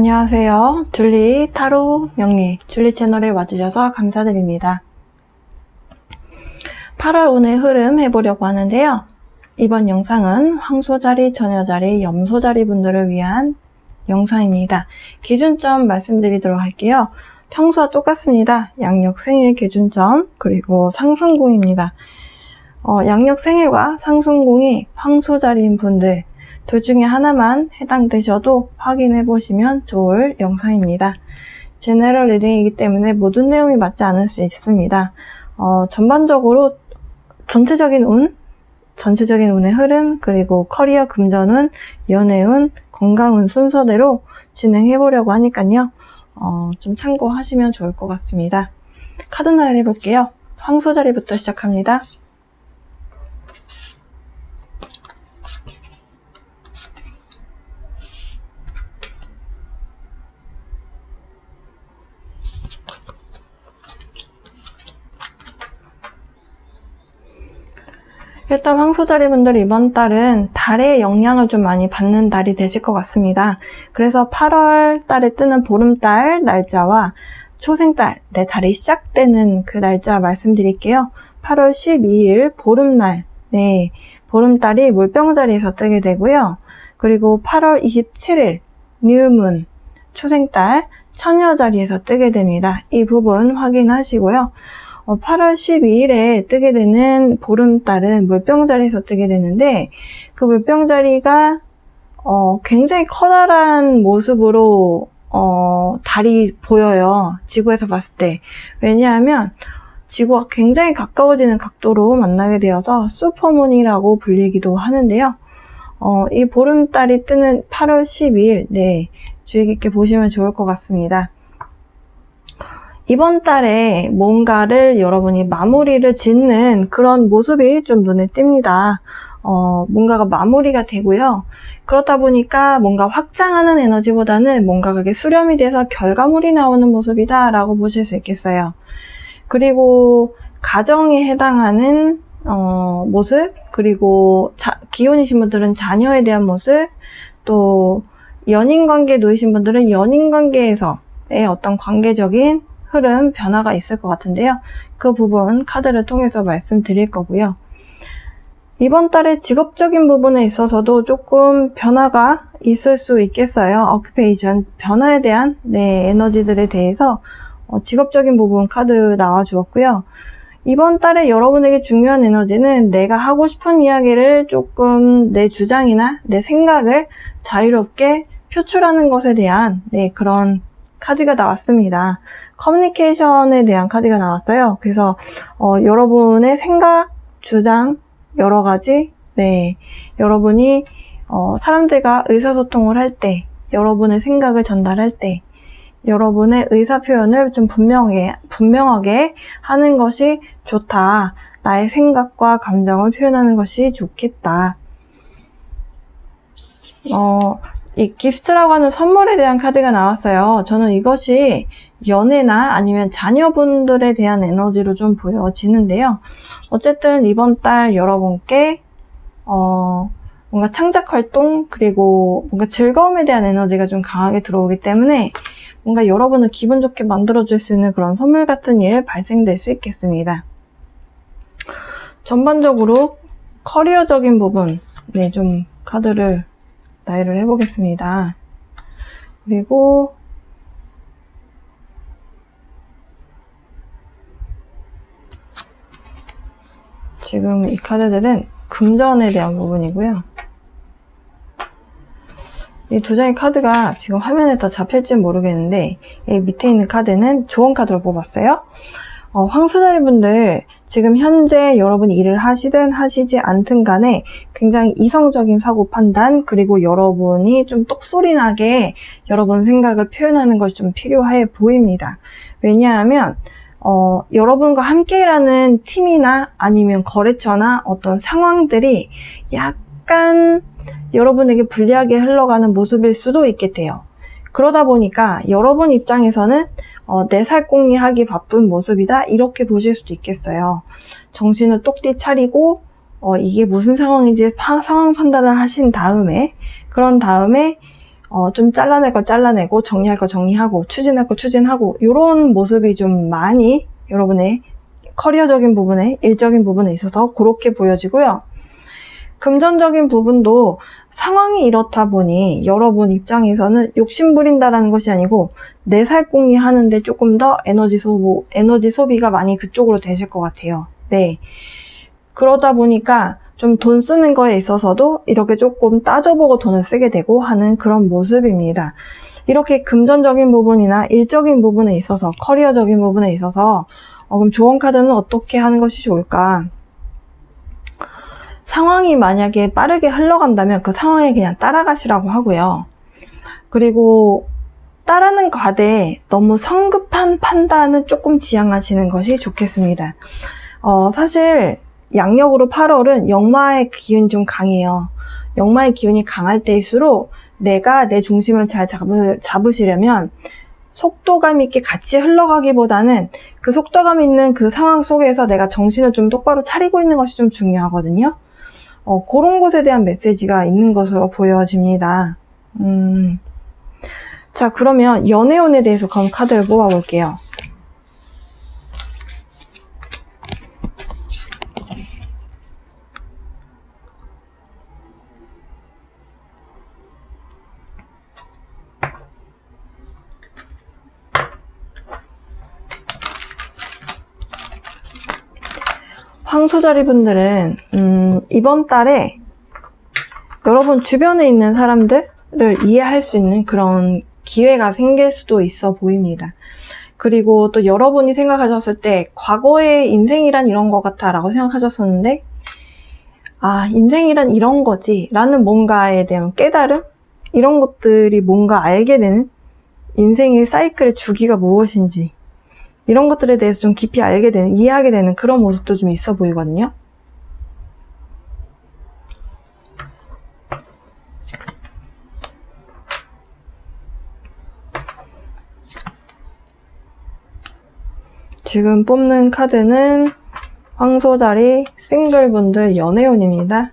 안녕하세요. 줄리 타로 명리 줄리 채널에 와주셔서 감사드립니다. 8월 운의 흐름 해보려고 하는데요. 이번 영상은 황소자리, 처녀자리, 염소자리 분들을 위한 영상입니다. 기준점 말씀드리도록 할게요. 평소와 똑같습니다. 양력 생일 기준점 그리고 상승궁입니다. 양력 생일과 상승궁이 황소자리인 분들 둘 중에 하나만 해당되셔도 확인해 보시면 좋을 영상입니다. 제너럴 리딩이기 때문에 모든 내용이 맞지 않을 수 있습니다. 전반적으로 전체적인 운의 흐름, 그리고 커리어 금전운, 연애운, 건강운 순서대로 진행해 보려고 하니까요. 좀 참고하시면 좋을 것 같습니다. 카드 나열 해볼게요. 황소자리부터 시작합니다. 일단 황소자리 분들 이번 달은 달의 영향을 좀 많이 받는 달이 되실 것 같습니다. 그래서 8월 달에 뜨는 보름달 날짜와 초생달, 달이 시작되는 그 날짜 말씀드릴게요. 8월 12일 보름날, 보름달이 물병자리에서 뜨게 되고요. 그리고 8월 27일 뉴문, 초생달, 처녀자리에서 뜨게 됩니다. 이 부분 확인하시고요. 8월 12일에 뜨게 되는 보름달은 물병자리에서 뜨게 되는데 그 물병자리가 굉장히 커다란 모습으로 달이 보여요. 지구에서 봤을 때. 왜냐하면 지구와 굉장히 가까워지는 각도로 만나게 되어서 슈퍼문이라고 불리기도 하는데요. 이 보름달이 뜨는 8월 12일 주의 깊게 보시면 좋을 것 같습니다. 이번 달에 뭔가를 여러분이 마무리를 짓는 그런 모습이 좀 눈에 띕니다. 뭔가가 마무리가 되고요. 그렇다 보니까 뭔가 확장하는 에너지보다는 뭔가가 수렴이 돼서 결과물이 나오는 모습이다 라고 보실 수 있겠어요. 그리고 가정에 해당하는 모습, 그리고 기혼이신 분들은 자녀에 대한 모습, 또 연인관계에 놓이신 분들은 연인관계에서의 어떤 관계적인 흐름, 변화가 있을 것 같은데요. 그 부분 카드를 통해서 말씀드릴 거고요. 이번 달에 직업적인 부분에 있어서도 조금 변화가 있을 수 있겠어요. 오큐페이션, 변화에 대한 에너지들에 대해서 직업적인 부분 카드 나와주었고요. 이번 달에 여러분에게 중요한 에너지는 내가 하고 싶은 이야기를 조금 내 주장이나 내 생각을 자유롭게 표출하는 것에 대한 그런 카드가 나왔습니다. 커뮤니케이션에 대한 카드가 나왔어요. 그래서 여러분의 생각, 주장, 여러 가지 여러분이 사람들과 의사소통을 할 때, 여러분의 생각을 전달할 때, 여러분의 의사표현을 좀 분명하게 하는 것이 좋다. 나의 생각과 감정을 표현하는 것이 좋겠다. 이 기프트라고 하는 선물에 대한 카드가 나왔어요. 저는 이것이 연애나 아니면 자녀분들에 대한 에너지로 좀 보여지는데요. 어쨌든 이번 달 여러분께 뭔가 창작활동 그리고 뭔가 즐거움에 대한 에너지가 좀 강하게 들어오기 때문에 뭔가 여러분을 기분 좋게 만들어줄 수 있는 그런 선물 같은 일 발생될 수 있겠습니다. 전반적으로 커리어적인 부분 좀 카드를 나열을 해보겠습니다. 그리고 지금 이 카드들은 금전에 대한 부분이고요. 이 두 장의 카드가 지금 화면에 다 잡힐지는 모르겠는데 이 밑에 있는 카드는 조언 카드로 뽑았어요. 황소자리 분들 지금 현재 여러분이 일을 하시든 하시지 않든 간에 굉장히 이성적인 사고 판단 그리고 여러분이 좀 똑소리 나게 여러분 생각을 표현하는 것이 좀 필요해 보입니다. 왜냐하면 여러분과 함께 일하는 팀이나 아니면 거래처나 어떤 상황들이 약간 여러분에게 불리하게 흘러가는 모습일 수도 있겠대요. 그러다 보니까 여러분 입장에서는 내 살공리 하기 바쁜 모습이다 이렇게 보실 수도 있겠어요. 정신을 똑띠 차리고 이게 무슨 상황인지 상황 판단을 하신 다음에 그런 다음에 좀 잘라낼 거 잘라내고, 정리할 거 정리하고, 추진할 거 추진하고, 요런 모습이 좀 많이 여러분의 커리어적인 부분에, 일적인 부분에 있어서 그렇게 보여지고요. 금전적인 부분도 상황이 이렇다 보니 여러분 입장에서는 욕심 부린다라는 것이 아니고 내 살궁리 하는데 조금 더 에너지 소비가 많이 그쪽으로 되실 것 같아요. 네. 그러다 보니까 좀 돈 쓰는 거에 있어서도 이렇게 조금 따져보고 돈을 쓰게 되고 하는 그런 모습입니다. 이렇게 금전적인 부분이나 일적인 부분에 있어서, 커리어적인 부분에 있어서 그럼 조언 카드는 어떻게 하는 것이 좋을까? 상황이 만약에 빠르게 흘러간다면 그 상황에 그냥 따라가시라고 하고요. 그리고 따르는 과대 너무 성급한 판단은 조금 지양하시는 것이 좋겠습니다. 사실 양력으로 8월은 역마의 기운이 좀 강해요. 역마의 기운이 강할 때일수록 내가 내 중심을 잘 잡으시려면 속도감 있게 같이 흘러가기보다는 그 속도감 있는 그 상황 속에서 내가 정신을 좀 똑바로 차리고 있는 것이 좀 중요하거든요. 그런 것에 대한 메시지가 있는 것으로 보여집니다. 자, 그러면 연애운에 대해서 그럼 카드를 뽑아볼게요. 황소자리 분들은 이번 달에 여러분 주변에 있는 사람들을 이해할 수 있는 그런 기회가 생길 수도 있어 보입니다. 그리고 또 여러분이 생각하셨을 때 과거의 인생이란 이런 것 같아 라고 생각하셨었는데 인생이란 이런 거지 라는 뭔가에 대한 깨달음? 이런 것들이 뭔가 알게 되는 인생의 사이클의 주기가 무엇인지 이런 것들에 대해서 좀 깊이 알게 되는, 이해하게 되는 그런 모습도 좀 있어 보이거든요. 지금 뽑는 카드는 황소자리 싱글분들 연애운입니다.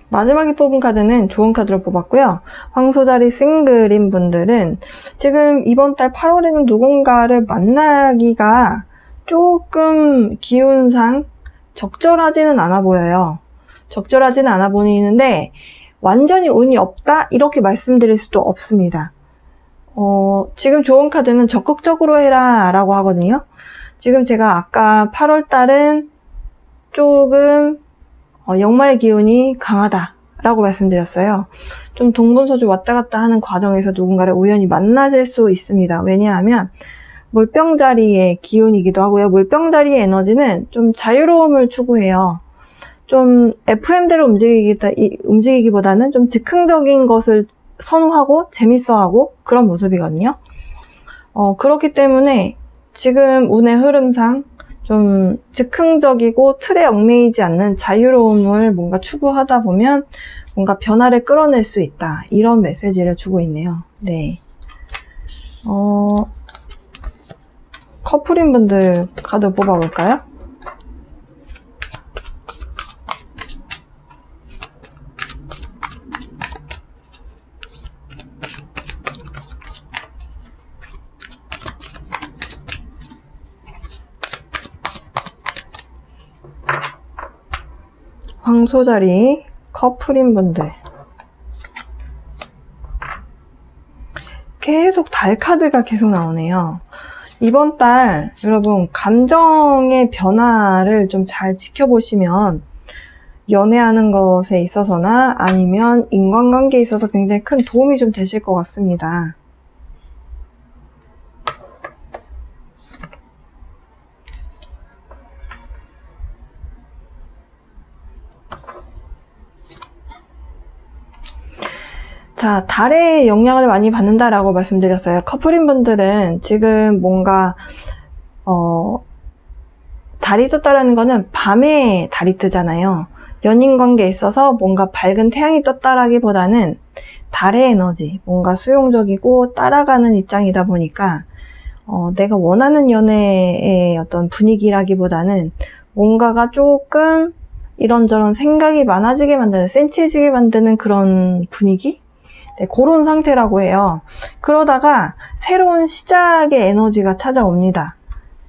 마지막에 뽑은 카드는 좋은 카드로 뽑았고요. 황소자리 싱글인 분들은 지금 이번 달 8월에는 누군가를 만나기가 조금 기운상 적절하지는 않아 보여요. 적절하지는 않아 보이는데 완전히 운이 없다? 이렇게 말씀드릴 수도 없습니다. 지금 좋은 카드는 적극적으로 해라 라고 하거든요. 지금 제가 아까 8월 달은 조금 역마의 기운이 강하다라고 말씀드렸어요. 좀 동분서주 왔다 갔다 하는 과정에서 누군가를 우연히 만나실 수 있습니다. 왜냐하면 물병자리의 기운이기도 하고요. 물병자리의 에너지는 좀 자유로움을 추구해요. 좀 FM대로 움직이기보다는 좀 즉흥적인 것을 선호하고 재밌어하고 그런 모습이거든요. 그렇기 때문에 지금 운의 흐름상 좀 즉흥적이고 틀에 얽매이지 않는 자유로움을 뭔가 추구하다 보면 뭔가 변화를 끌어낼 수 있다. 이런 메시지를 주고 있네요. 네. 커플인 분들 카드 뽑아볼까요? 황소자리 커플인 분들 계속 달 카드가 계속 나오네요. 이번 달 여러분 감정의 변화를 좀 잘 지켜보시면 연애하는 것에 있어서나 아니면 인간관계에 있어서 굉장히 큰 도움이 좀 되실 것 같습니다. 자, 달의 영향을 많이 받는다라고 말씀드렸어요. 커플인 분들은 지금 뭔가 달이 떴다라는 거는 밤에 달이 뜨잖아요. 연인 관계에 있어서 뭔가 밝은 태양이 떴다라기보다는 달의 에너지, 뭔가 수용적이고 따라가는 입장이다 보니까 내가 원하는 연애의 어떤 분위기라기보다는 뭔가가 조금 이런저런 생각이 많아지게 만드는, 센치해지게 만드는 그런 분위기? 네, 그런 상태라고 해요. 그러다가 새로운 시작의 에너지가 찾아옵니다.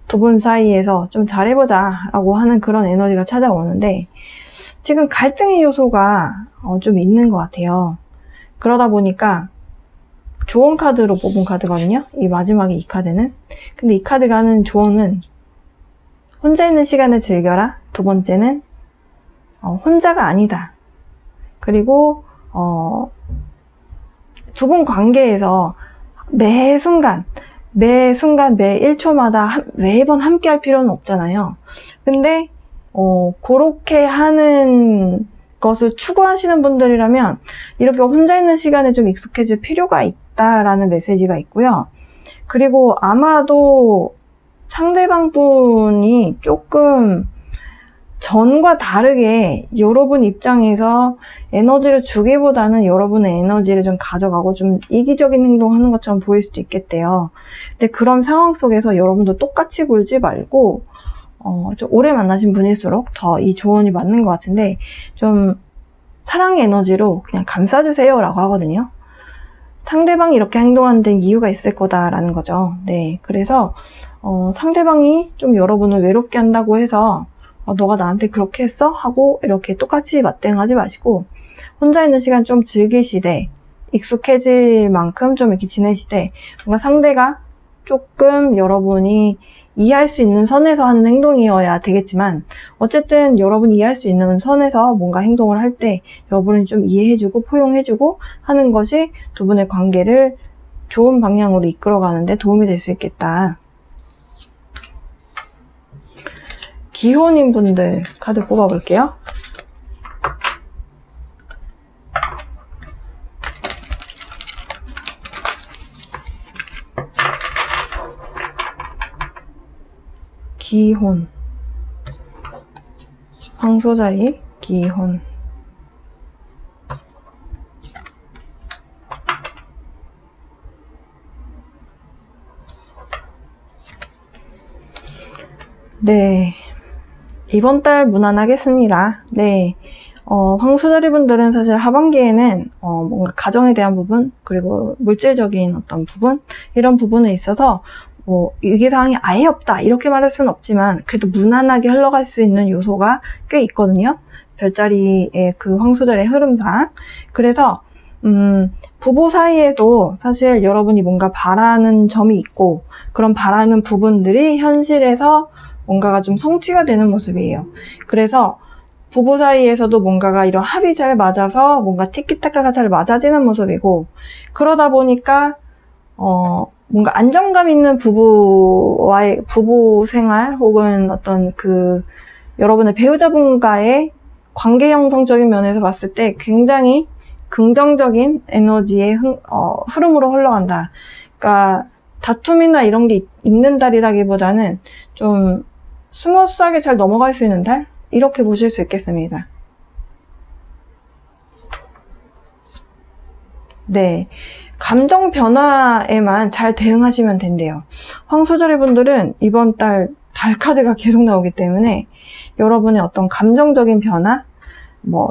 두 분 사이에서 좀 잘해보자 라고 하는 그런 에너지가 찾아오는데, 지금 갈등의 요소가 좀 있는 것 같아요. 그러다 보니까 조언 카드로 뽑은 카드거든요. 이 마지막에 이 카드는. 근데 이 카드가 하는 조언은 혼자 있는 시간을 즐겨라. 두 번째는 혼자가 아니다. 그리고 두 분 관계에서 매 순간, 매 1초마다 매번 함께 할 필요는 없잖아요. 근데 그렇게 하는 것을 추구하시는 분들이라면 이렇게 혼자 있는 시간에 좀 익숙해질 필요가 있다라는 메시지가 있고요. 그리고 아마도 상대방 분이 조금 전과 다르게 여러분 입장에서 에너지를 주기보다는 여러분의 에너지를 좀 가져가고 좀 이기적인 행동하는 것처럼 보일 수도 있겠대요. 근데 그런 상황 속에서 여러분도 똑같이 굴지 말고 좀 오래 만나신 분일수록 더 이 조언이 맞는 것 같은데, 좀 사랑의 에너지로 그냥 감싸주세요 라고 하거든요. 상대방이 이렇게 행동하는 데 이유가 있을 거다라는 거죠. 네, 그래서 상대방이 좀 여러분을 외롭게 한다고 해서 너가 나한테 그렇게 했어? 하고 이렇게 똑같이 맞대응하지 마시고, 혼자 있는 시간 좀 즐기시되 익숙해질 만큼 좀 이렇게 지내시되, 뭔가 상대가 조금 여러분이 이해할 수 있는 선에서 하는 행동이어야 되겠지만, 어쨌든 여러분이 이해할 수 있는 선에서 뭔가 행동을 할 때 여러분이 좀 이해해주고 포용해주고 하는 것이 두 분의 관계를 좋은 방향으로 이끌어가는데 도움이 될 수 있겠다. 기혼인 분들 카드 뽑아볼게요. 기혼, 황소자리, 기혼. 네, 이번 달 무난하겠습니다. 네, 황소자리 분들은 사실 하반기에는 뭔가 가정에 대한 부분, 그리고 물질적인 어떤 부분, 이런 부분에 있어서 위기사항이 아예 없다 이렇게 말할 수는 없지만 그래도 무난하게 흘러갈 수 있는 요소가 꽤 있거든요. 별자리의 그 황소자리의 흐름상. 그래서 부부 사이에도 사실 여러분이 뭔가 바라는 점이 있고, 그런 바라는 부분들이 현실에서 뭔가가 좀 성취가 되는 모습이에요. 그래서 부부 사이에서도 뭔가가 이런 합이 잘 맞아서 뭔가 티키타카가 잘 맞아지는 모습이고, 그러다 보니까 뭔가 안정감 있는 부부와의 부부 생활, 혹은 어떤 그 여러분의 배우자분과의 관계 형성적인 면에서 봤을 때 굉장히 긍정적인 에너지의 흐름으로 흘러간다. 그러니까 다툼이나 이런 게 있는 달이라기보다는 좀 스무스하게 잘 넘어갈 수 있는 달? 이렇게 보실 수 있겠습니다. 네. 감정 변화에만 잘 대응하시면 된대요. 황소자리 분들은 이번 달 카드가 계속 나오기 때문에 여러분의 어떤 감정적인 변화,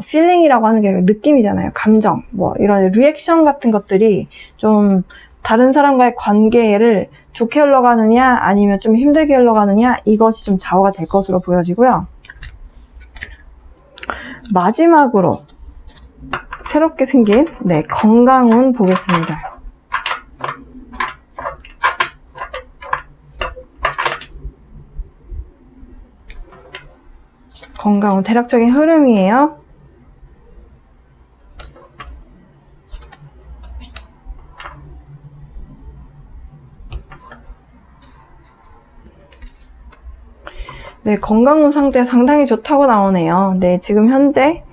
필링이라고 하는 게 느낌이잖아요. 감정, 이런 리액션 같은 것들이 좀 다른 사람과의 관계를 좋게 흘러가느냐 아니면 좀 힘들게 흘러가느냐, 이것이 좀 좌우가 될 것으로 보여지고요. 마지막으로 새롭게 생긴 건강운 보겠습니다. 건강운 대략적인 흐름이에요. 네, 건강운 상태 상당히 좋다고 나오네요. 네, 지금 현재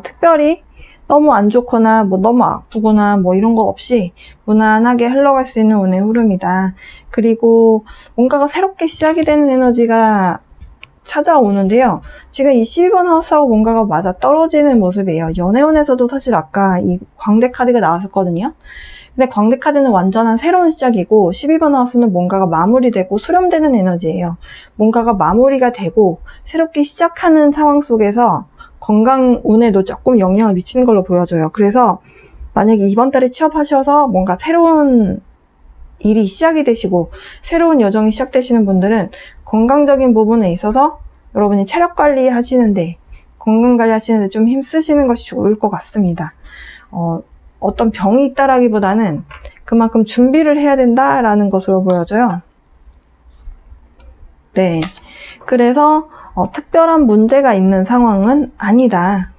특별히 너무 안 좋거나 너무 아프거나 이런 거 없이 무난하게 흘러갈 수 있는 운의 흐름이다. 그리고 뭔가가 새롭게 시작이 되는 에너지가 찾아오는데요. 지금 이 12번 하우스하고 뭔가가 맞아 떨어지는 모습이에요. 연애운에서도 사실 아까 이 광대 카드가 나왔었거든요. 근데 광대 카드는 완전한 새로운 시작이고 12번 하우스는 뭔가가 마무리되고 수렴되는 에너지예요. 뭔가가 마무리가 되고 새롭게 시작하는 상황 속에서 건강 운에도 조금 영향을 미치는 걸로 보여져요. 그래서 만약에 이번 달에 취업하셔서 뭔가 새로운 일이 시작이 되시고 새로운 여정이 시작되시는 분들은 건강적인 부분에 있어서 여러분이 체력 관리 하시는데 건강 관리 하시는데 좀 힘쓰시는 것이 좋을 것 같습니다. 어떤 병이 있다라기보다는 그만큼 준비를 해야 된다라는 것으로 보여져요. 네. 그래서 특별한 문제가 있는 상황은 아니다.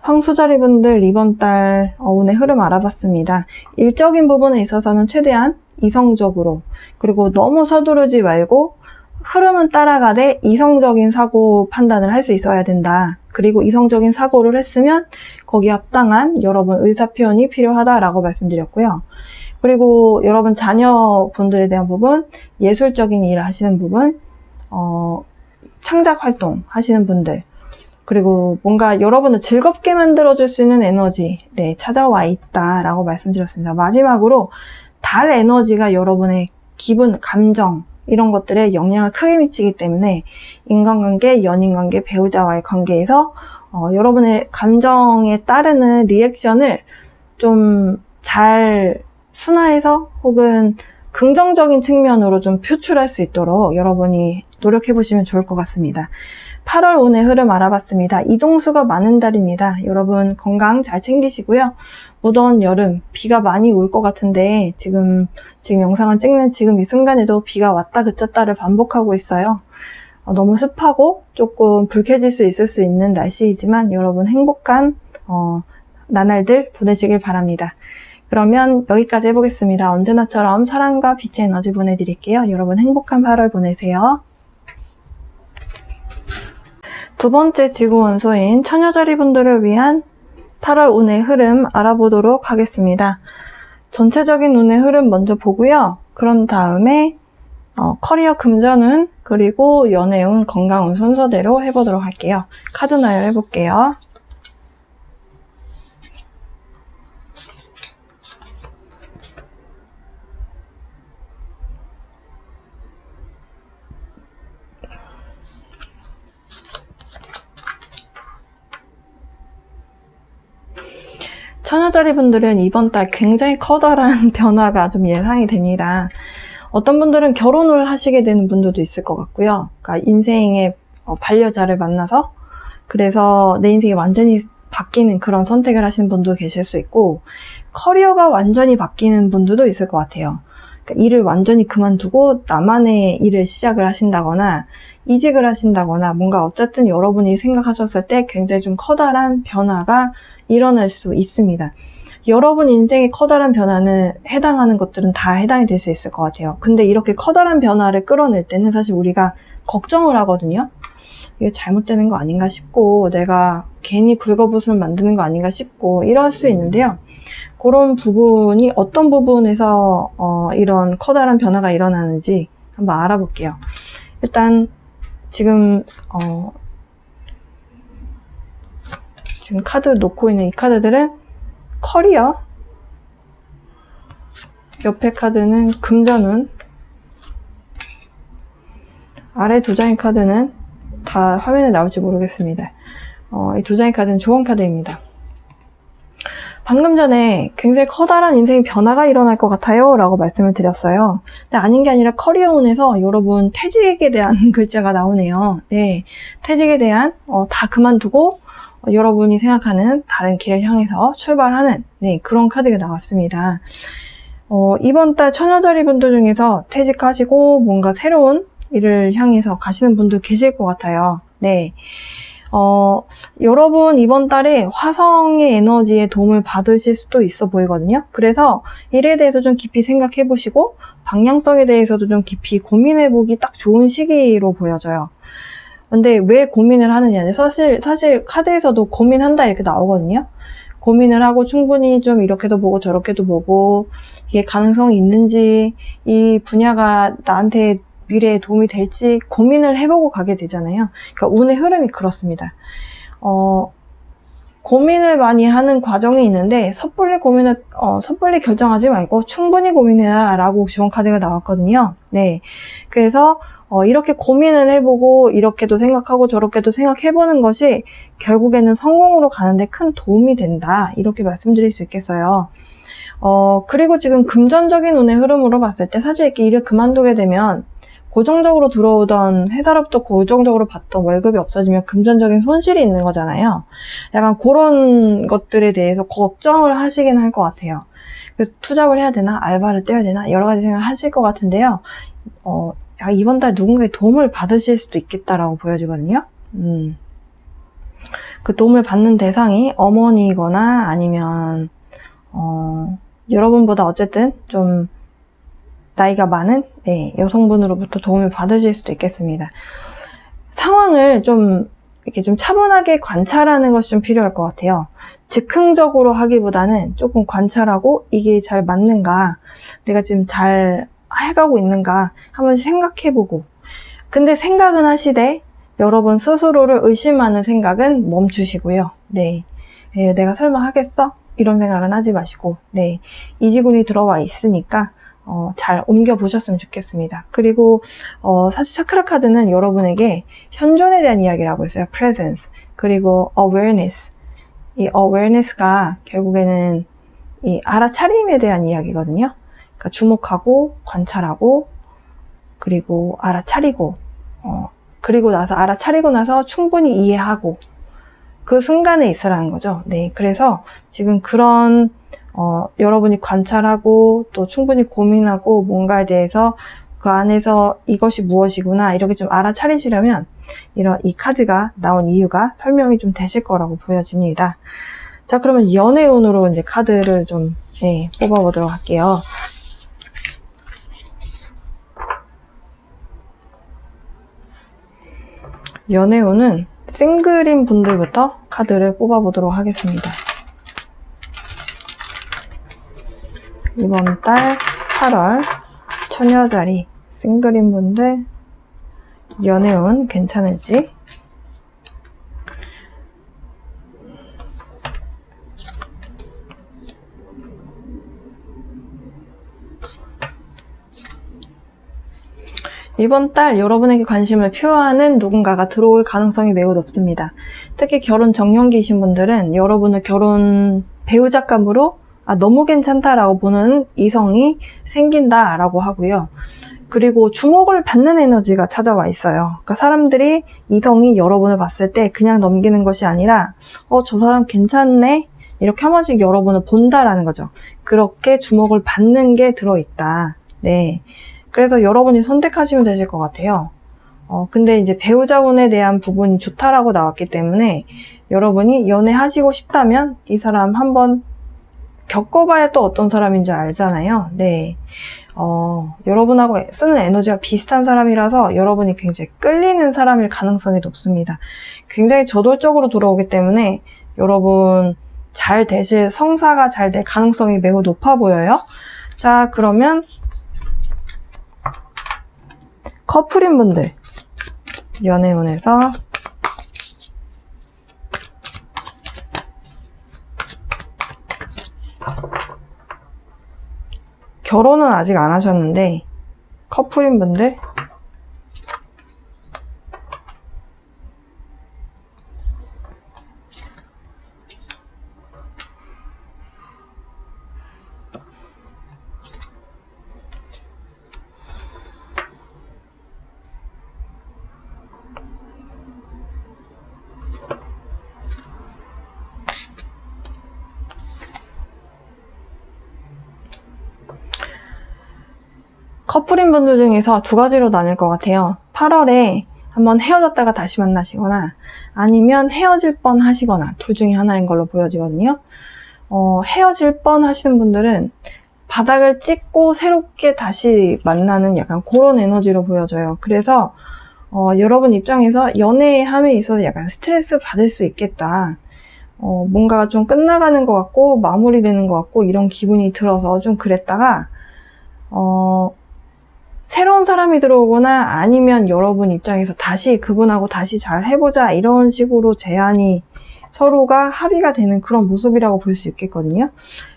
황수자리분들 이번 달 운의 흐름 알아봤습니다. 일적인 부분에 있어서는 최대한 이성적으로, 그리고 너무 서두르지 말고 흐름은 따라가되 이성적인 사고 판단을 할 수 있어야 된다. 그리고 이성적인 사고를 했으면 거기에 합당한 여러분 의사표현이 필요하다라고 말씀드렸고요. 그리고 여러분 자녀분들에 대한 부분, 예술적인 일을 하시는 부분, 창작 활동 하시는 분들, 그리고 뭔가 여러분을 즐겁게 만들어줄 수 있는 에너지, 네, 찾아와 있다라고 말씀드렸습니다. 마지막으로 달 에너지가 여러분의 기분, 감정, 이런 것들에 영향을 크게 미치기 때문에 인간관계, 연인관계, 배우자와의 관계에서 여러분의 감정에 따르는 리액션을 좀 잘 순화해서 혹은 긍정적인 측면으로 좀 표출할 수 있도록 여러분이 노력해 보시면 좋을 것 같습니다. 8월 운의 흐름 알아봤습니다. 이동수가 많은 달입니다. 여러분 건강 잘 챙기시고요. 무더운 여름, 비가 많이 올 것 같은데 지금 영상을 찍는 지금 이 순간에도 비가 왔다 그쳤다를 반복하고 있어요. 너무 습하고 조금 불쾌해질 수 있을 수 있는 날씨이지만 여러분 행복한 나날들 보내시길 바랍니다. 그러면 여기까지 해보겠습니다. 언제나처럼 사랑과 빛의 에너지 보내드릴게요. 여러분 행복한 8월 보내세요. 두 번째 지구 원소인 처녀자리 분들을 위한 8월 운의 흐름 알아보도록 하겠습니다. 전체적인 운의 흐름 먼저 보고요. 그런 다음에 커리어 금전운 그리고 연애운 건강운 순서대로 해보도록 할게요. 카드 나열 해볼게요. 처녀자리 분들은 이번 달 굉장히 커다란 변화가 좀 예상이 됩니다. 어떤 분들은 결혼을 하시게 되는 분들도 있을 것 같고요. 그러니까 인생의 반려자를 만나서 그래서 내 인생이 완전히 바뀌는 그런 선택을 하시는 분도 계실 수 있고 커리어가 완전히 바뀌는 분들도 있을 것 같아요. 그러니까 일을 완전히 그만두고 나만의 일을 시작을 하신다거나 이직을 하신다거나 뭔가 어쨌든 여러분이 생각하셨을 때 굉장히 좀 커다란 변화가 일어날 수 있습니다. 여러분 인생의 커다란 변화는 해당하는 것들은 다 해당이 될 수 있을 것 같아요. 근데 이렇게 커다란 변화를 끌어낼 때는 사실 우리가 걱정을 하거든요. 이게 잘못되는 거 아닌가 싶고 내가 괜히 긁어부스럼 만드는 거 아닌가 싶고 이럴 수 있는데요. 그런 부분이 어떤 부분에서 이런 커다란 변화가 일어나는지 한번 알아볼게요. 일단 지금 카드 놓고 있는 이 카드들은 커리어, 옆에 카드는 금전운, 아래 두 장의 카드는 다 화면에 나올지 모르겠습니다. 이 두 장의 카드는 좋은 카드입니다. 방금 전에 굉장히 커다란 인생의 변화가 일어날 것 같아요 라고 말씀을 드렸어요. 근데 아닌 게 아니라 커리어운에서 여러분 퇴직에 대한 글자가 나오네요. 네, 퇴직에 대한 다 그만두고 여러분이 생각하는 다른 길을 향해서 출발하는 그런 카드가 나왔습니다. 이번 달 처녀자리 분들 중에서 퇴직하시고 뭔가 새로운 일을 향해서 가시는 분도 계실 것 같아요. 네. 여러분 이번 달에 화성의 에너지에 도움을 받으실 수도 있어 보이거든요. 그래서 일에 대해서 좀 깊이 생각해 보시고 방향성에 대해서도 좀 깊이 고민해 보기 딱 좋은 시기로 보여져요. 근데 왜 고민을 하느냐, 사실 카드에서도 고민한다 이렇게 나오거든요. 고민을 하고 충분히 좀 이렇게도 보고 저렇게도 보고 이게 가능성이 있는지 이 분야가 나한테 미래에 도움이 될지 고민을 해보고 가게 되잖아요. 그러니까 운의 흐름이 그렇습니다. 고민을 많이 하는 과정이 있는데 섣불리 결정하지 말고 충분히 고민해라 라고 좋은 카드가 나왔거든요. 네. 그래서 이렇게 고민을 해보고 이렇게도 생각하고 저렇게도 생각해보는 것이 결국에는 성공으로 가는데 큰 도움이 된다. 이렇게 말씀드릴 수 있겠어요. 그리고 지금 금전적인 운의 흐름으로 봤을 때 사실 이렇게 일을 그만두게 되면 고정적으로 들어오던 회사로부터 고정적으로 받던 월급이 없어지면 금전적인 손실이 있는 거잖아요. 약간 그런 것들에 대해서 걱정을 하시긴 할 것 같아요. 그래서 투잡을 해야 되나? 알바를 떼야 되나? 여러 가지 생각을 하실 것 같은데요. 이번 달 누군가의 도움을 받으실 수도 있겠다라고 보여지거든요. 그 도움을 받는 대상이 어머니거나 아니면 여러분보다 어쨌든 좀 나이가 많은 여성분으로부터 도움을 받으실 수도 있겠습니다. 상황을 이렇게 좀 차분하게 관찰하는 것이 좀 필요할 것 같아요. 즉흥적으로 하기보다는 조금 관찰하고 이게 잘 맞는가, 내가 지금 잘 해가고 있는가 한번 생각해보고, 근데 생각은 하시되 여러분 스스로를 의심하는 생각은 멈추시고요. 네, 내가 설마 하겠어? 이런 생각은 하지 마시고, 네, 이지군이 들어와 있으니까 잘 옮겨보셨으면 좋겠습니다. 그리고 사실 차크라 카드는 여러분에게 현존에 대한 이야기를 하고 있어요. presence, 그리고 awareness. 이 awareness가 결국에는 이 알아차림에 대한 이야기거든요. 그러니까 주목하고 관찰하고 그리고 알아차리고 그리고 나서 알아차리고 나서 충분히 이해하고 그 순간에 있으라는 거죠. 네, 그래서 지금 그런 여러분이 관찰하고 또 충분히 고민하고 뭔가에 대해서 그 안에서 이것이 무엇이구나 이렇게 좀 알아차리시려면 이 카드가 나온 이유가 설명이 좀 되실 거라고 보여집니다. 자, 그러면 연애운으로 이제 카드를 좀 뽑아보도록 할게요. 연애운은 싱글인 분들부터 카드를 뽑아보도록 하겠습니다. 이번 달 8월 처녀자리 싱글인 분들 연애운 괜찮을지. 이번 달 여러분에게 관심을 표하는 누군가가 들어올 가능성이 매우 높습니다. 특히 결혼 정년기이신 분들은 여러분을 결혼 배우자감으로 너무 괜찮다라고 보는 이성이 생긴다라고 하고요. 그리고 주목을 받는 에너지가 찾아와 있어요. 그러니까 사람들이, 이성이 여러분을 봤을 때 그냥 넘기는 것이 아니라 저 사람 괜찮네? 이렇게 한 번씩 여러분을 본다라는 거죠. 그렇게 주목을 받는 게 들어있다. 네. 그래서 여러분이 선택하시면 되실 것 같아요. 근데 이제 배우자운에 대한 부분이 좋다라고 나왔기 때문에 여러분이 연애하시고 싶다면 이 사람 한번 겪어봐야 또 어떤 사람인지 알잖아요. 네. 여러분하고 쓰는 에너지가 비슷한 사람이라서 여러분이 굉장히 끌리는 사람일 가능성이 높습니다. 굉장히 저돌적으로 돌아오기 때문에 여러분 잘 되실, 성사가 잘 될 가능성이 매우 높아 보여요. 자, 그러면 커플인 분들 연애운에서 결혼은 아직 안 하셨는데 커플인 분들 커플인 분들 중에서 두 가지로 나뉠 것 같아요. 8월에 한번 헤어졌다가 다시 만나시거나 아니면 헤어질 뻔 하시거나 둘 중에 하나인 걸로 보여지거든요. 헤어질 뻔 하시는 분들은 바닥을 찍고 새롭게 다시 만나는 약간 그런 에너지로 보여져요. 그래서 여러분 입장에서 연애함에 있어서 약간 스트레스 받을 수 있겠다. 뭔가가 좀 끝나가는 것 같고 마무리되는 것 같고 이런 기분이 들어서 좀 그랬다가 새로운 사람이 들어오거나 아니면 여러분 입장에서 다시 그분하고 다시 잘 해보자 이런 식으로 제안이 서로가 합의가 되는 그런 모습이라고 볼 수 있겠거든요.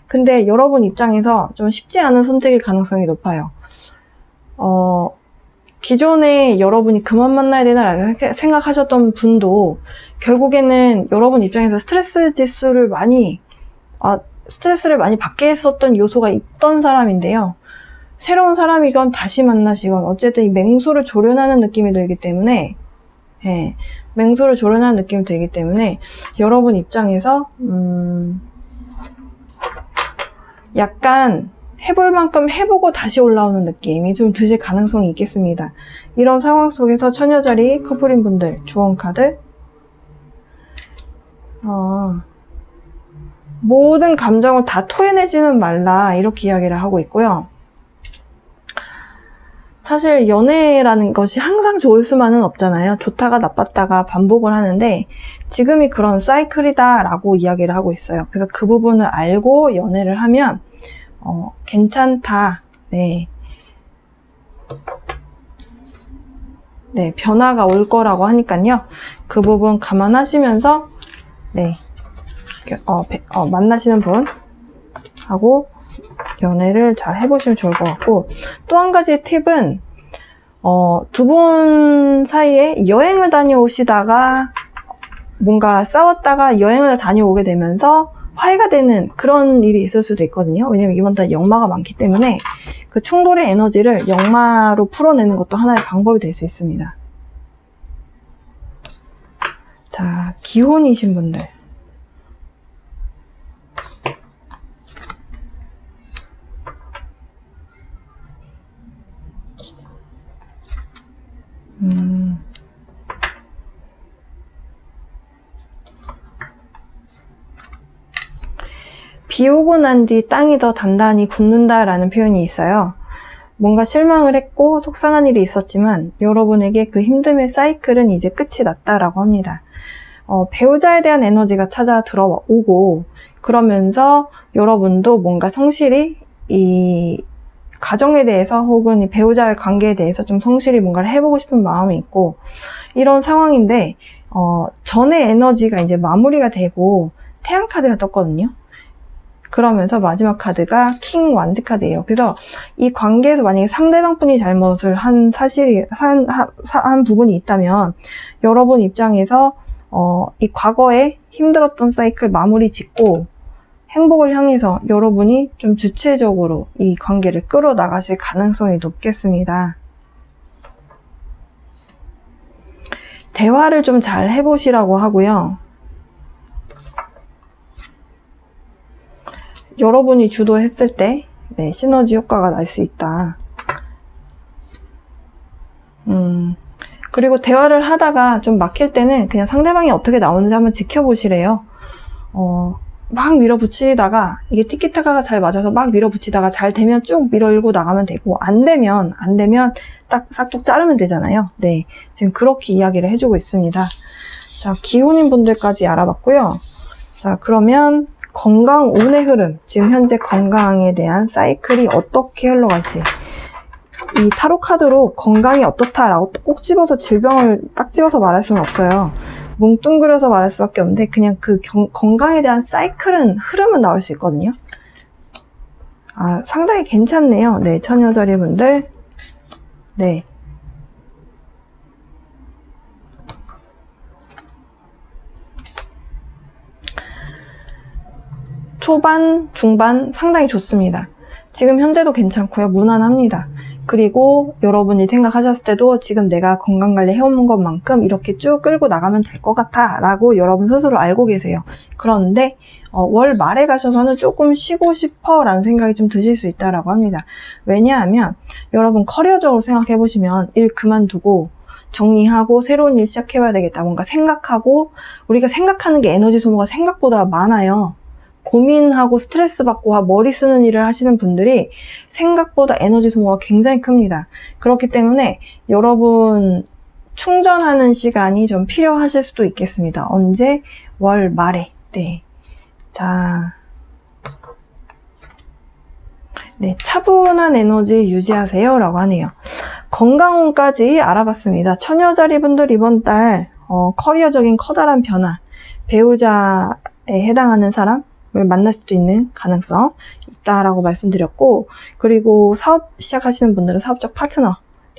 근데 여러분 입장에서 좀 쉽지 않은 선택일 가능성이 높아요. 기존에 여러분이 그만 만나야 되나라고 생각하셨던 분도 결국에는 여러분 입장에서 스트레스를 많이 받게 했었던 요소가 있던 사람인데요. 새로운 사람이건 다시 만나시건 어쨌든 이 맹수를 조련하는 느낌이 들기 때문에 맹수를 조련하는 느낌이 들기 때문에 여러분 입장에서 약간 해볼 만큼 해보고 다시 올라오는 느낌이 좀 드실 가능성이 있겠습니다. 이런 상황 속에서 처녀자리 커플인 분들 조언 카드 모든 감정을 다 토해내지는 말라 이렇게 이야기를 하고 있고요. 사실 연애라는 것이 항상 좋을 수만은 없잖아요. 좋다가 나빴다가 반복을 하는데 지금이 그런 사이클이다 라고 이야기를 하고 있어요. 그래서 그 부분을 알고 연애를 하면 괜찮다. 네, 변화가 올 거라고 하니까요. 그 부분 감안하시면서 만나시는 분하고 연애를 잘 해보시면 좋을 것 같고, 또 한 가지 팁은 두 분 사이에 여행을 다녀오시다가 뭔가 싸웠다가 여행을 다녀오게 되면서 화해가 되는 그런 일이 있을 수도 있거든요. 왜냐면 이번 달 역마가 많기 때문에 그 충돌의 에너지를 역마로 풀어내는 것도 하나의 방법이 될 수 있습니다. 자, 기혼이신 분들. 비 오고 난 뒤 땅이 더 단단히 굳는다라는 표현이 있어요. 뭔가 실망을 했고 속상한 일이 있었지만 여러분에게 그 힘듦의 사이클은 이제 끝이 났다라고 합니다. 배우자에 대한 에너지가 찾아 들어오고, 그러면서 여러분도 뭔가 성실히 이 가정에 대해서 혹은 이 배우자의 관계에 대해서 좀 성실히 뭔가를 해보고 싶은 마음이 있고, 이런 상황인데 전의 에너지가 이제 마무리가 되고 태양 카드가 떴거든요. 그러면서 마지막 카드가 킹 완즈 카드예요. 그래서 이 관계에서 만약에 상대방 분이 잘못을 한 한 부분이 있다면 여러분 입장에서 이 과거에 힘들었던 사이클 마무리 짓고 행복을 향해서 여러분이 좀 주체적으로 이 관계를 끌어나가실 가능성이 높겠습니다. 대화를 좀 잘 해보시라고 하고요. 여러분이 주도했을 때 시너지 효과가 날 수 있다. 그리고 대화를 하다가 좀 막힐 때는 그냥 상대방이 어떻게 나오는지 한번 지켜보시래요. 막 밀어붙이다가 이게 티키타카가 잘 맞아서 막 밀어붙이다가 잘 되면 쭉 밀어일고 나가면 되고, 안 되면 딱 싹둑 자르면 되잖아요. 네, 지금 그렇게 이야기를 해주고 있습니다. 자, 기혼인 분들까지 알아봤고요. 자, 그러면 건강 운의 흐름, 지금 현재 건강에 대한 사이클이 어떻게 흘러갈지, 이 타로 카드로 건강이 어떻다라고 꼭 집어서 질병을 딱 집어서 말할 수는 없어요. 뭉뚱그려서 말할 수밖에 없는데 그냥 그 건강에 대한 사이클은, 흐름은 나올 수 있거든요. 상당히 괜찮네요. 네, 처녀자리 분들. 네. 초반, 중반 상당히 좋습니다. 지금 현재도 괜찮고요. 무난합니다. 그리고 여러분이 생각하셨을 때도 지금 내가 건강관리 해오는 것만큼 이렇게 쭉 끌고 나가면 될 것 같아 라고 여러분 스스로 알고 계세요. 그런데 월 말에 가셔서는 조금 쉬고 싶어 라는 생각이 좀 드실 수 있다라고 합니다. 왜냐하면 여러분 커리어적으로 생각해 보시면 일 그만두고 정리하고 새로운 일 시작해봐야 되겠다, 뭔가 생각하고, 우리가 생각하는 게 에너지 소모가 생각보다 많아요. 고민하고 스트레스 받고 머리 쓰는 일을 하시는 분들이 생각보다 에너지 소모가 굉장히 큽니다. 그렇기 때문에 여러분 충전하는 시간이 좀 필요하실 수도 있겠습니다. 언제? 월 말에. 네. 자, 네, 차분한 에너지 유지하세요 라고 하네요. 건강운까지 알아봤습니다. 처녀자리 분들 이번 달 커리어적인 커다란 변화, 배우자에 해당하는 사람을 만날 수도 있는 가능성 있다라고 말씀드렸고, 그리고 사업 시작하시는 분들은 사업적 파트너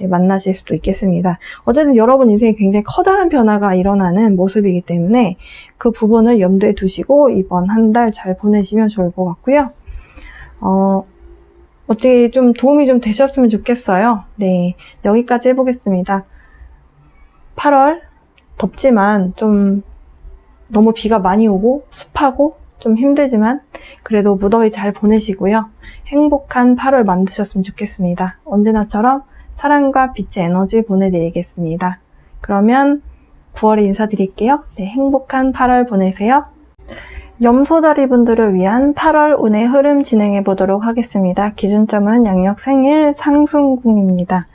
만나실 수도 있겠습니다. 어쨌든 여러분 인생에 굉장히 커다란 변화가 일어나는 모습이기 때문에 그 부분을 염두에 두시고 이번 한 달 잘 보내시면 좋을 것 같고요. 어떻게 좀 도움이 좀 되셨으면 좋겠어요. 네, 여기까지 해보겠습니다. 8월 덥지만 좀 너무 비가 많이 오고 습하고 좀 힘들지만 그래도 무더위 잘 보내시고요. 행복한 8월 만드셨으면 좋겠습니다. 언제나처럼 사랑과 빛의 에너지 보내드리겠습니다. 그러면 9월에 인사드릴게요. 네, 행복한 8월 보내세요. 염소자리 분들을 위한 8월 운의 흐름 진행해 보도록 하겠습니다. 기준점은 양력 생일 상순궁입니다.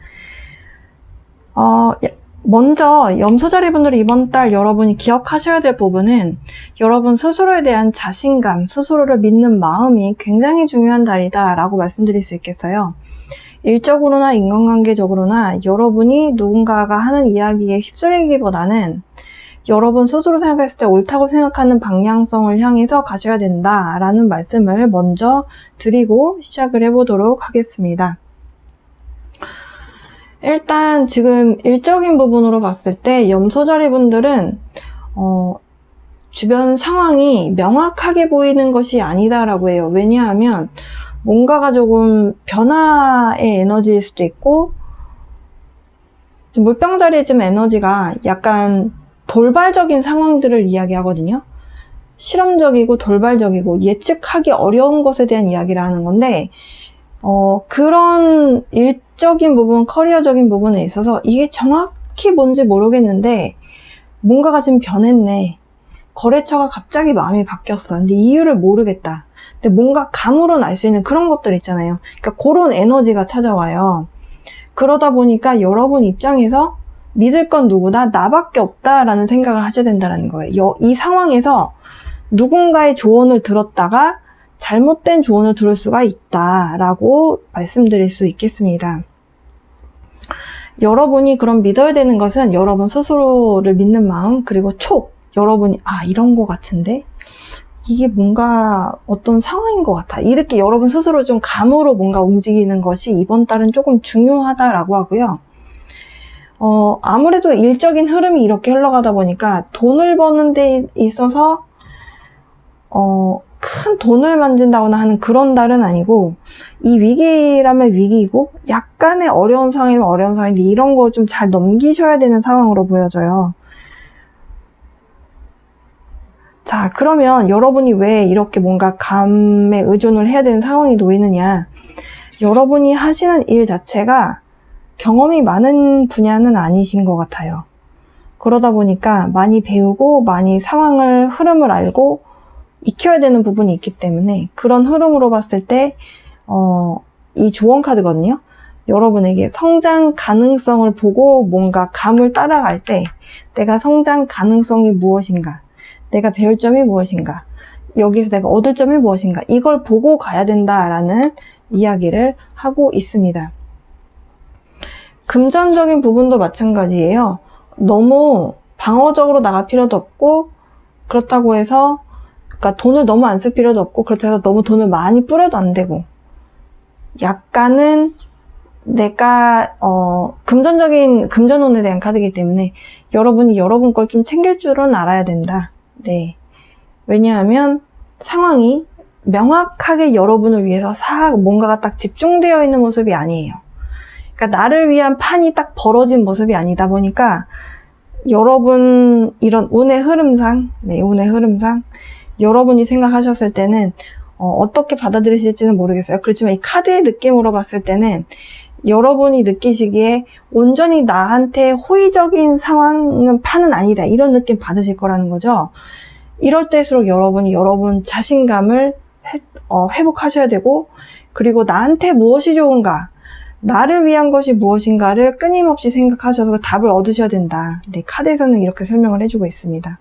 먼저 염소자리 분들이 이번 달 여러분이 기억하셔야 될 부분은 여러분 스스로에 대한 자신감, 스스로를 믿는 마음이 굉장히 중요한 달이다 라고 말씀드릴 수 있겠어요. 일적으로나 인간관계적으로나 여러분이 누군가가 하는 이야기에 휩쓸리기보다는 여러분 스스로 생각했을 때 옳다고 생각하는 방향성을 향해서 가셔야 된다라는 말씀을 먼저 드리고 시작을 해보도록 하겠습니다. 일단 지금 일적인 부분으로 봤을 때 염소자리 분들은 주변 상황이 명확하게 보이는 것이 아니다라고 해요. 왜냐하면 뭔가가 조금 변화의 에너지일 수도 있고 물병자리의 좀 에너지가 약간 돌발적인 상황들을 이야기하거든요. 실험적이고 돌발적이고 예측하기 어려운 것에 대한 이야기를 하는 건데 그런 일적인 부분, 커리어적인 부분에 있어서 이게 정확히 뭔지 모르겠는데 뭔가가 지금 변했네. 거래처가 갑자기 마음이 바뀌었어. 근데 이유를 모르겠다. 근데 뭔가 감으로는 알 수 있는 그런 것들 있잖아요. 그러니까 그런 에너지가 찾아와요. 그러다 보니까 여러분 입장에서 믿을 건 누구다? 나밖에 없다라는 생각을 하셔야 된다는 거예요. 이 상황에서 누군가의 조언을 들었다가 잘못된 조언을 들을 수가 있다라고 말씀드릴 수 있겠습니다. 여러분이 그럼 믿어야 되는 것은 여러분 스스로를 믿는 마음, 그리고 여러분이 이런 거 같은데? 이게 뭔가 어떤 상황인 것 같아. 이렇게 여러분 스스로 좀 감으로 뭔가 움직이는 것이 이번 달은 조금 중요하다라고 하고요. 아무래도 일적인 흐름이 이렇게 흘러가다 보니까 돈을 버는 데 있어서 큰 돈을 만진다거나 하는 그런 달은 아니고 이 위기라면 위기이고 약간의 어려운 상황이면 어려운 상황인데 이런 걸 좀 잘 넘기셔야 되는 상황으로 보여져요. 자, 그러면 여러분이 왜 이렇게 뭔가 감에 의존을 해야 되는 상황이 놓이느냐. 여러분이 하시는 일 자체가 경험이 많은 분야는 아니신 것 같아요. 그러다 보니까 많이 배우고 많이 상황을 흐름을 알고 익혀야 되는 부분이 있기 때문에 그런 흐름으로 봤을 때 이 조언 카드거든요. 여러분에게 성장 가능성을 보고 뭔가 감을 따라갈 때 내가 성장 가능성이 무엇인가, 내가 배울 점이 무엇인가, 여기서 내가 얻을 점이 무엇인가, 이걸 보고 가야 된다라는 이야기를 하고 있습니다. 금전적인 부분도 마찬가지예요. 너무 방어적으로 나갈 필요도 없고 그렇다고 해서 그러니까 돈을 너무 안 쓸 필요도 없고 그렇다고 해서 너무 돈을 많이 뿌려도 안 되고 약간은 내가 금전운에 대한 카드이기 때문에 여러분이 여러분 걸 좀 챙길 줄은 알아야 된다. 네. 왜냐하면 상황이 명확하게 여러분을 위해서 뭔가가 딱 집중되어 있는 모습이 아니에요. 그러니까 나를 위한 판이 딱 벌어진 모습이 아니다 보니까 여러분 이런 운의 흐름상 여러분이 생각하셨을 때는 어떻게 받아들이실지는 모르겠어요. 그렇지만 이 카드의 느낌으로 봤을 때는 여러분이 느끼시기에 온전히 나한테 호의적인 판은 아니다. 이런 느낌 받으실 거라는 거죠. 이럴 때일수록 여러분이 여러분 자신감을 회복하셔야 되고, 그리고 나한테 무엇이 좋은가, 나를 위한 것이 무엇인가를 끊임없이 생각하셔서 그 답을 얻으셔야 된다. 네, 카드에서는 이렇게 설명을 해주고 있습니다.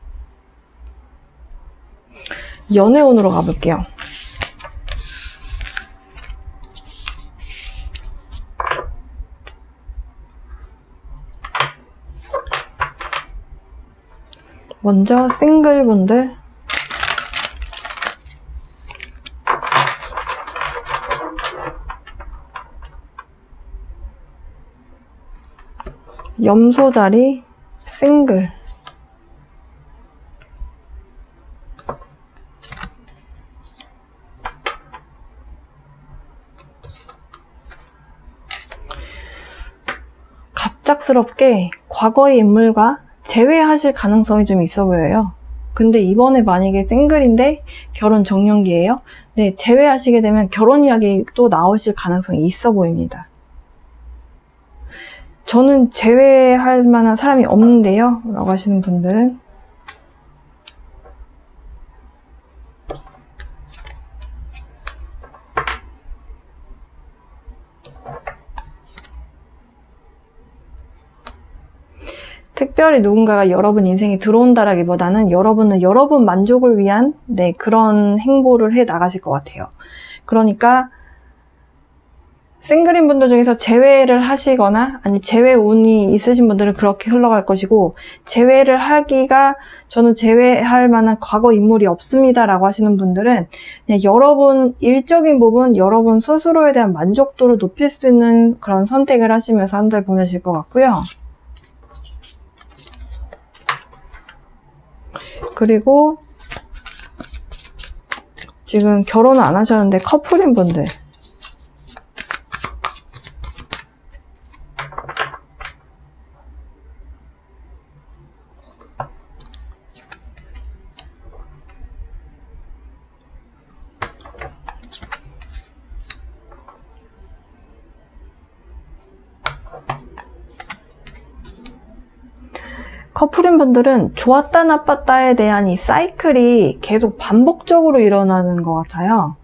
연애운으로 가볼게요. 먼저 싱글분들, 염소자리 싱글, 갑작스럽게 과거의 인물과 재회하실 가능성이 좀 있어 보여요. 근데 이번에 만약에 싱글인데 결혼 정년기예요. 네, 재회하시게 되면 결혼 이야기 또 나오실 가능성이 있어 보입니다. 저는 재회할 만한 사람이 없는데요 라고 하시는 분들은 특별히 누군가가 여러분 인생에 들어온다라기보다는 여러분은 여러분 만족을 위한 그런 행보를 해 나가실 것 같아요. 그러니까 싱글인 분들 중에서 재회를 하시거나 아니 재회 운이 있으신 분들은 그렇게 흘러갈 것이고, 재회를 하기가 저는 재회할 만한 과거 인물이 없습니다 라고 하시는 분들은 그냥 여러분 일적인 부분, 여러분 스스로에 대한 만족도를 높일 수 있는 그런 선택을 하시면서 한 달 보내실 것 같고요. 그리고 지금 결혼을 안 하셨는데 커플인 분들, 커플인 분들은 좋았다 나빴다에 대한 이 사이클이 계속 반복적으로 일어나는 것 같아요.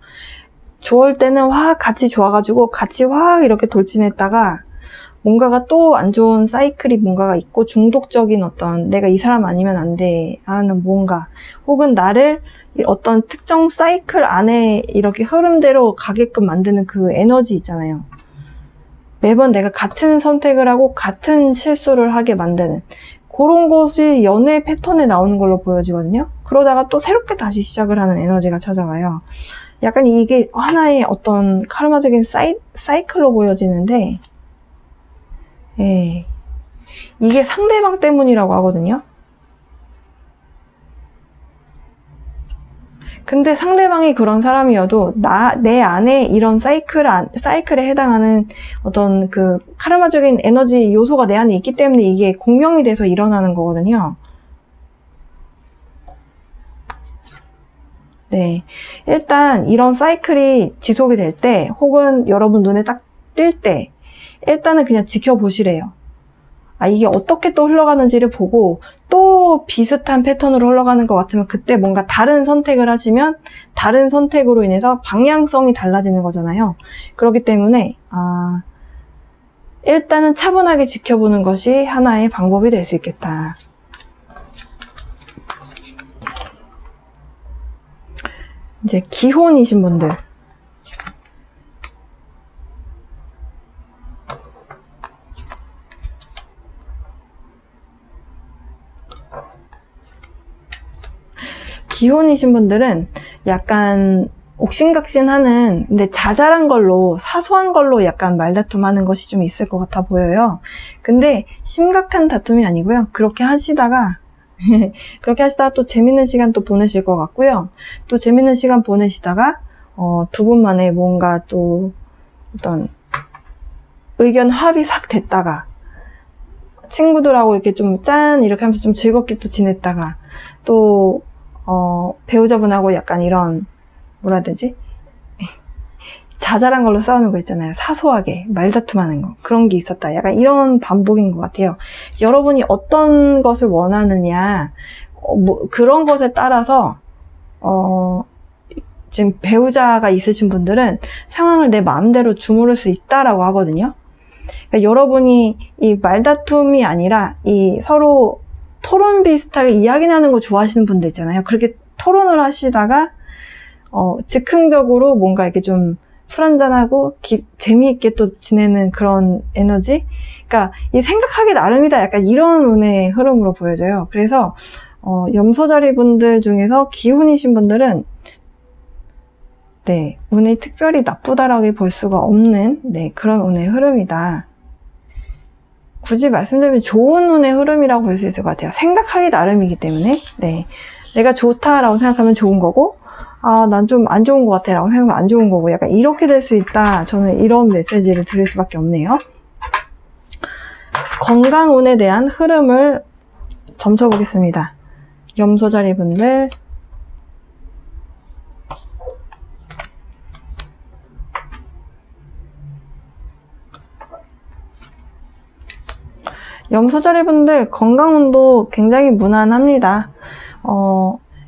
좋을 때는 확 같이 좋아가지고 같이 확 이렇게 돌진했다가 뭔가가 또 안 좋은 사이클이 뭔가가 있고, 중독적인 어떤 내가 이 사람 아니면 안 돼 하는 뭔가, 혹은 나를 어떤 특정 사이클 안에 이렇게 흐름대로 가게끔 만드는 그 에너지 있잖아요. 매번 내가 같은 선택을 하고 같은 실수를 하게 만드는 그런 것이 연애 패턴에 나오는 걸로 보여지거든요. 그러다가 또 새롭게 다시 시작을 하는 에너지가 찾아와요. 약간 이게 하나의 어떤 카르마적인 사이클로 보여지는데, 예, 이게 상대방 때문이라고 하거든요. 근데 상대방이 그런 사람이어도 내 안에 이런 사이클에 해당하는 어떤 그 카르마적인 에너지 요소가 내 안에 있기 때문에 이게 공명이 돼서 일어나는 거거든요. 네, 일단 이런 사이클이 지속이 될 때, 혹은 여러분 눈에 딱 띌 때 일단은 그냥 지켜보시래요. 이게 어떻게 또 흘러가는지를 보고, 또 비슷한 패턴으로 흘러가는 것 같으면 그때 뭔가 다른 선택을 하시면 다른 선택으로 인해서 방향성이 달라지는 거잖아요. 그렇기 때문에 일단은 차분하게 지켜보는 것이 하나의 방법이 될 수 있겠다. 이제 기혼이신 분들, 기혼이신 분들은 약간 옥신각신하는, 근데 자잘한 걸로, 사소한 걸로 약간 말다툼하는 것이 좀 있을 것 같아 보여요. 근데 심각한 다툼이 아니고요. 그렇게 하시다가 또 재밌는 시간 또 보내실 것 같고요. 또 재밌는 시간 보내시다가 두 분만의 뭔가 또 어떤 의견 합이 싹 됐다가 친구들하고 이렇게 좀 이렇게 하면서 좀 즐겁게 또 지냈다가 또 배우자분하고 약간 이런, 뭐라 해야 되지? 자잘한 걸로 싸우는 거 있잖아요. 사소하게 말다툼하는 거. 그런 게 있었다. 약간 이런 반복인 것 같아요. 여러분이 어떤 것을 원하느냐, 그런 것에 따라서 지금 배우자가 있으신 분들은 상황을 내 마음대로 주무를 수 있다라고 하거든요. 그러니까 여러분이 이 말다툼이 아니라 이 서로 토론 비슷하게 이야기 나누는 거 좋아하시는 분들 있잖아요. 그렇게 토론을 하시다가 즉흥적으로 뭔가 이렇게 좀 술 한잔하고 재미있게 또 지내는 그런 에너지? 그러니까 이 생각하기 나름이다, 약간 이런 운의 흐름으로 보여져요. 그래서 염소자리 분들 중에서 기혼이신 분들은 네, 운이 특별히 나쁘다라고 볼 수가 없는 네, 그런 운의 흐름이다. 굳이 말씀드리면 좋은 운의 흐름이라고 볼 수 있을 것 같아요. 생각하기 나름이기 때문에 네, 내가 좋다라고 생각하면 좋은 거고 난 좀 안 좋은 것 같아 라고 생각하면 안 좋은 거고 약간 이렇게 될 수 있다. 저는 이런 메시지를 드릴 수밖에 없네요. 건강운에 대한 흐름을 점쳐보겠습니다. 염소자리 분들 염소자리 분들 건강운도 굉장히 무난합니다.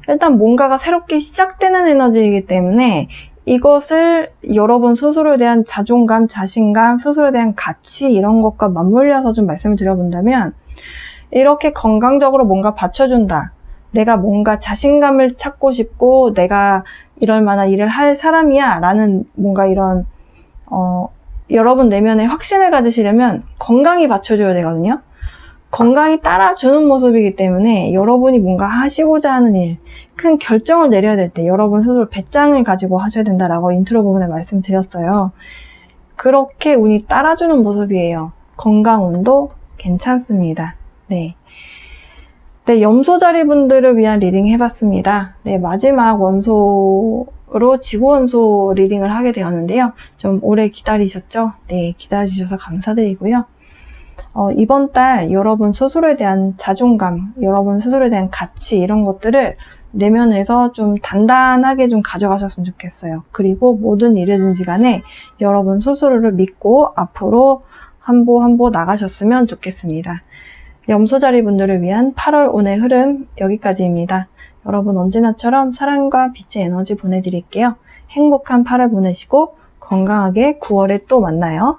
일단 뭔가가 새롭게 시작되는 에너지이기 때문에 이것을 여러분 스스로에 대한 자존감, 자신감, 스스로에 대한 가치 이런 것과 맞물려서 좀 말씀을 드려본다면 이렇게 건강적으로 뭔가 받쳐준다. 내가 뭔가 자신감을 찾고 싶고 내가 이럴 만한 일을 할 사람이야 라는 뭔가 이런 여러분 내면에 확신을 가지시려면 건강이 받쳐줘야 되거든요. 건강이 따라주는 모습이기 때문에 여러분이 뭔가 하시고자 하는 일, 큰 결정을 내려야 될 때 여러분 스스로 배짱을 가지고 하셔야 된다라고 인트로 부분에 말씀드렸어요. 그렇게 운이 따라주는 모습이에요. 건강운도 괜찮습니다. 네. 네, 염소자리 분들을 위한 리딩 해봤습니다. 네, 마지막 원소로 지구원소 리딩을 하게 되었는데요. 좀 오래 기다리셨죠? 네, 기다려주셔서 감사드리고요. 이번 달 여러분 스스로에 대한 자존감, 여러분 스스로에 대한 가치 이런 것들을 내면에서 좀 단단하게 좀 가져가셨으면 좋겠어요. 그리고 모든 일이든지 간에 여러분 스스로를 믿고 앞으로 한 보 한 보 나가셨으면 좋겠습니다. 염소자리 분들을 위한 8월 운의 흐름 여기까지입니다. 여러분 언제나처럼 사랑과 빛의 에너지 보내드릴게요. 행복한 8월 보내시고 건강하게 9월에 또 만나요.